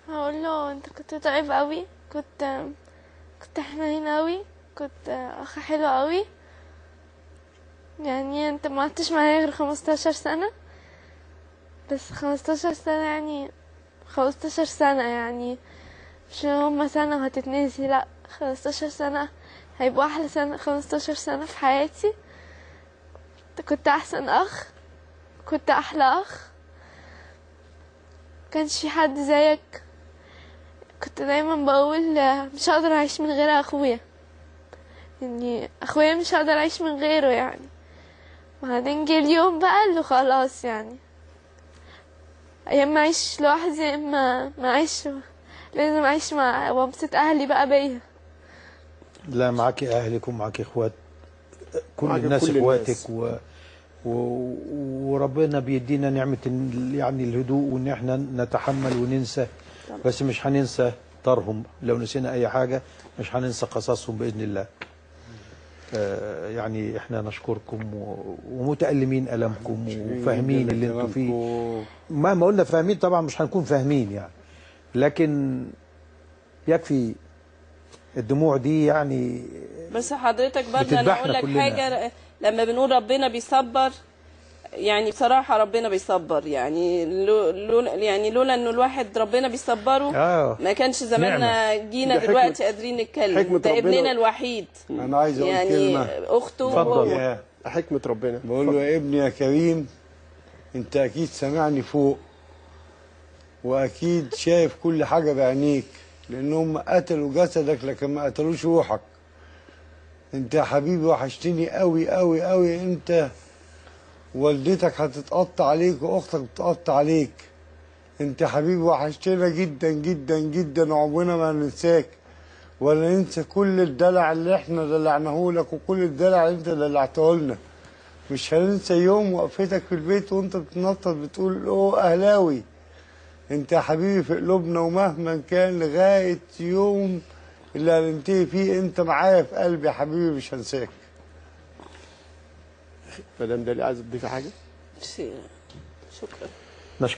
هقول له انت كنت طيب قوي، كنت حنين قوي، كنت اخ حلو قوي. يعني انت ما قعدتش معايا غير 15 سنة، بس 15 سنة يعني 15 سنة، يعني مش هما سنة وهتتنسي، لا 15 سنة هيبقوا احلى سنة. 15 سنة في حياتي انت كنت احسن اخ، كنت احلى اخ، مكانش في حد زيك. كنت دايما بقول مش هقدر اعيش من غير اخويا، يعني اخويا مش هقدر اعيش من غيره يعني. وبعدين جه اليوم بقى اللي خلاص يعني، يا اما اعيش لوحدي يا اما ما اعيش، لازم اعيش مع وابسط اهلي بقى بيا. لا، معاكي اهلك ومعاكي اخوات، كل معاك الناس كل اخواتك الناس. و... وربنا بيدينا نعمة يعني الهدوء، وان احنا نتحمل وننسى، بس مش هننسى طارهم. لو نسينا اي حاجة مش هننسى قصصهم بإذن الله. يعني احنا نشكركم ومتألمين ألمكم وفاهمين اللي انتوا فيه. ما قلنا فاهمين، طبعا مش هنكون فاهمين يعني، لكن يكفي الدموع دي يعني بس حضرتك برضه انا بتذبحنا اقول لك كلنا. حاجه، لما بنقول ربنا بيصبر، يعني بصراحه ربنا بيصبر، يعني لولا انه الواحد ربنا بيصبره ما كانش زماننا جينا دلوقتي قادرين نتكلم. ده ابننا الوحيد، انا عايز اقول يعني كلمه. اخته وهو. حكمه ربنا. بقول له يا ابني يا كريم، انت اكيد سامعني فوق، واكيد شايف كل حاجه بعينيك، لانهم قتلوا جسدك لكن ما قتلوش روحك. انت يا حبيبي وحشتني قوي قوي قوي. انت والدتك هتتقطع عليك واختك بتتقطع عليك. انت يا حبيبي وحشتنا جدا جدا جدا، وعمرنا ما هننساك ولا ننسى كل الدلع اللي احنا دلعناه لك وكل الدلع اللي انت دلعته لنا. مش هننسى يوم وقفتك في البيت وانت بتنطط بتقول اوه اهلاوي. انت يا حبيبي في قلوبنا، ومهما كان لغايه يوم اللي هننتهي فيه انت معايا في قلبي يا حبيبي، مش هنساك. مدام داليا عايزه تضيفي حاجه؟ شكرا.